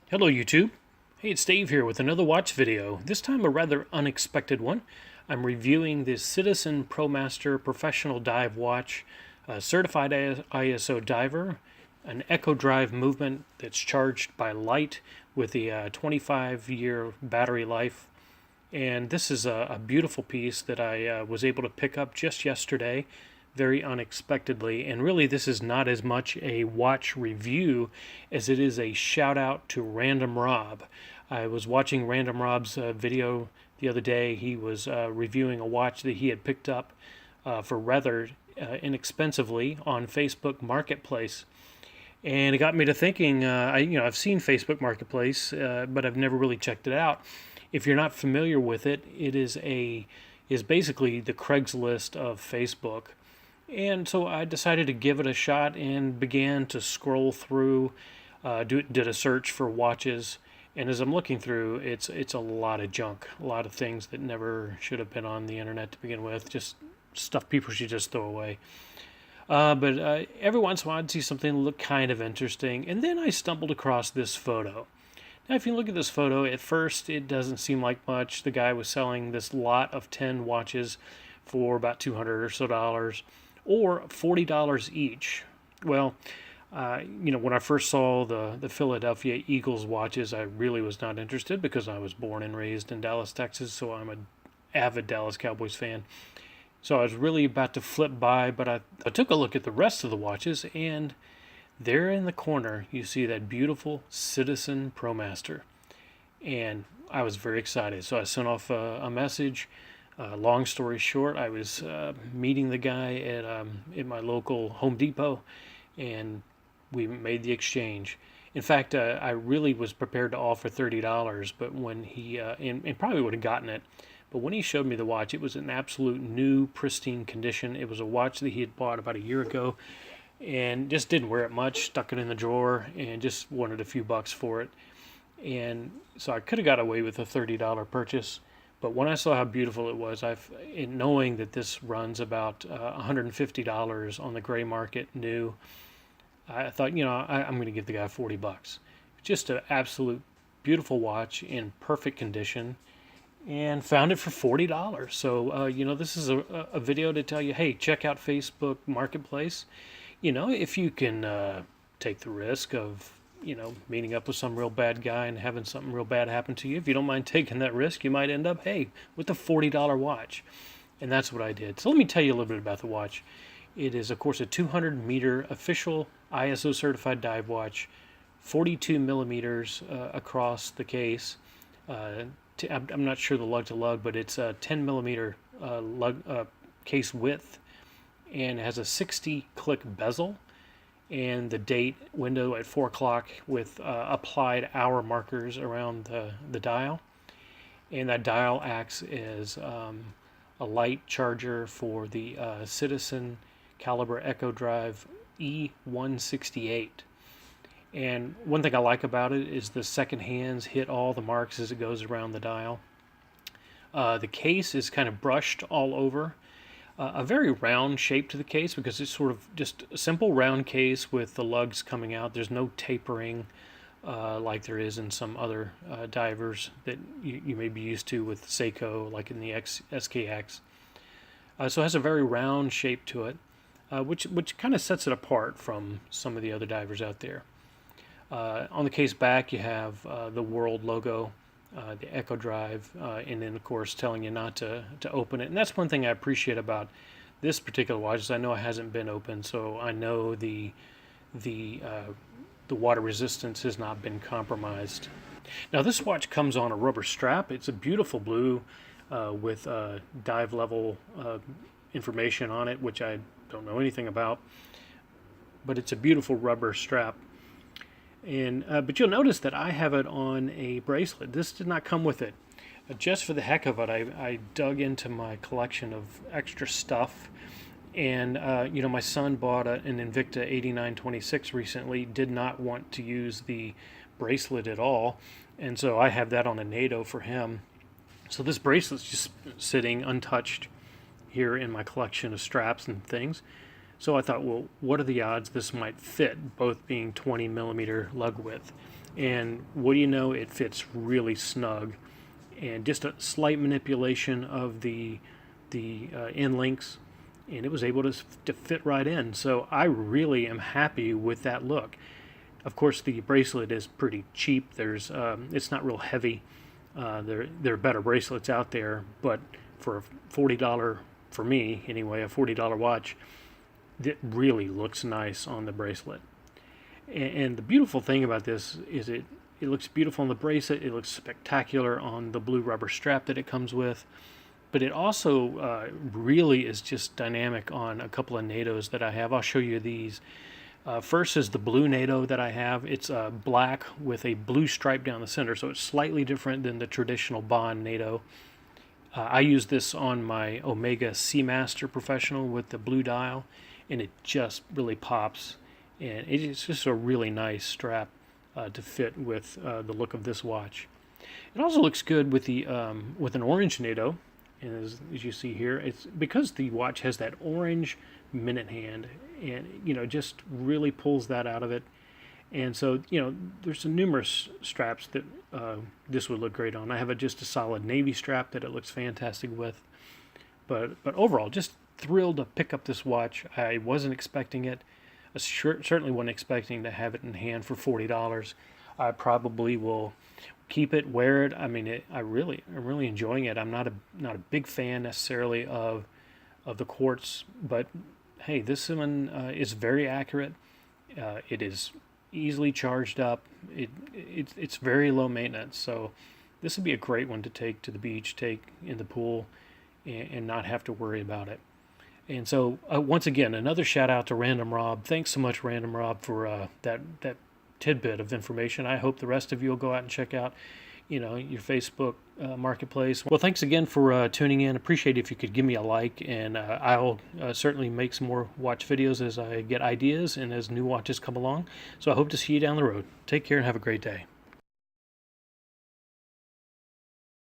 Hello YouTube. Hey, it's Dave here with another watch video. This time a rather unexpected one. I'm reviewing the Citizen Promaster Professional Dive Watch, a certified ISO diver, an Echo Drive movement that's charged by light with a 25-year battery life. And this is a beautiful piece that I was able to pick up just yesterday, very unexpectedly. And really, this is not as much a watch review as it is a shout out to Random Rob. I was watching Random Rob's video the other day. He was reviewing a watch that he had picked up for rather inexpensively on Facebook Marketplace. And it got me to thinking. I've seen Facebook Marketplace, but I've never really checked it out. If you're not familiar with it, it is basically the Craigslist of Facebook. And so I decided to give it a shot and began to scroll through, did a search for watches. And as I'm looking through, it's a lot of junk, a lot of things that never should have been on the internet to begin with, just stuff people should just throw away. But every once in a while I'd see something that looked kind of interesting, and then I stumbled across this photo. Now, if you look at this photo, at first it doesn't seem like much. The guy was selling this lot of 10 watches for about $200 or so, or $40 each. Well, when I first saw the Philadelphia Eagles watches, I really was not interested because I was born and raised in Dallas, Texas, so I'm an avid Dallas Cowboys fan. So I was really about to flip by, but I took a look at the rest of the watches, and there in the corner you see that beautiful Citizen Promaster. And I was very excited, so I sent off a message. Long story short, I was meeting the guy at my local Home Depot, and we made the exchange. In fact, I really was prepared to offer $30, but when he and probably would have gotten it, but when he showed me the watch, it was in absolute new, pristine condition. It was a watch that he had bought about a year ago, and just didn't wear it much. Stuck it in the drawer, and just wanted a few bucks for it. And so I could have got away with a $30 purchase. But when I saw how beautiful it was, in knowing that this runs about $150 on the gray market new, I thought, I'm going to give the guy 40 bucks. Just an absolute beautiful watch in perfect condition, and found it for $40. So, this is a video to tell you, hey, check out Facebook Marketplace. If you can take the risk of meeting up with some real bad guy and having something real bad happen to you. If you don't mind taking that risk, you might end up, hey, with a $40 watch. And that's what I did. So let me tell you a little bit about the watch. It is, of course, a 200-meter official ISO certified dive watch, 42 millimeters across the case. I'm not sure the lug to lug, but it's a 10 millimeter case width, and it has a 60-click bezel, and the date window at 4 o'clock with applied hour markers around the dial. And that dial acts as a light charger for the Citizen Caliber Echo Drive E168. And one thing I like about it is the second hands hit all the marks as it goes around the dial. The case is kind of brushed all over. A very round shape to the case because it's sort of just a simple round case with the lugs coming out. There's no tapering like there is in some other divers that you may be used to with Seiko, like in the SKX. So it has a very round shape to it, which kind of sets it apart from some of the other divers out there. On the case back, you have the World logo, the Echo Drive, and then of course telling you not to open it. And that's one thing I appreciate about this particular watch is I know it hasn't been opened, so I know the water resistance has not been compromised. Now this watch comes on a rubber strap. It's a beautiful blue with dive level information on it, which I don't know anything about, but it's a beautiful rubber strap. And but you'll notice that I have it on a bracelet. This did not come with it. Just for the heck of it, I dug into my collection of extra stuff. And my son bought an Invicta 8926 recently. Did not want to use the bracelet at all, and so I have that on a NATO for him. So this bracelet's just sitting untouched here in my collection of straps and things. So I thought, well, what are the odds this might fit, both being 20 millimeter lug width? and what do you know, it fits really snug, and just a slight manipulation of the end links, and it was able to fit right in. So I really am happy with that look. Of course, the bracelet is pretty cheap. It's not real heavy. There are better bracelets out there, but for a $40, for me anyway, a $40 watch, it really looks nice on the bracelet. And the beautiful thing about this is it looks beautiful on the bracelet. It looks spectacular on the blue rubber strap that it comes with. But it also really is just dynamic on a couple of NATOs that I have. I'll show you these. First is the blue NATO that I have. It's black with a blue stripe down the center, so it's slightly different than the traditional Bond NATO. I use this on my Omega Seamaster Professional with the blue dial, and it just really pops. And it's just a really nice strap to fit with the look of this watch. It also looks good with the with an orange NATO, and as you see here, it's because the watch has that orange minute hand, and just really pulls that out of it. And so there's some numerous straps that this would look great on. I have just a solid navy strap that it looks fantastic with, but overall, just thrilled to pick up this watch. I wasn't expecting it. I certainly wasn't expecting to have it in hand for $40. I probably will keep it, wear it. I mean, I'm really enjoying it. I'm not a big fan necessarily of the Quartz, but hey, this one is very accurate. It is easily charged up. It's very low maintenance, so this would be a great one to take to the beach, take in the pool, and not have to worry about it. And so once again, another shout out to Random Rob. Thanks so much, Random Rob, for that tidbit of information. I hope the rest of you will go out and check out your Facebook marketplace. Well, thanks again for tuning in. Appreciate it if you could give me a like, and I'll certainly make some more watch videos as I get ideas and as new watches come along. So I hope to see you down the road. Take care and have a great day.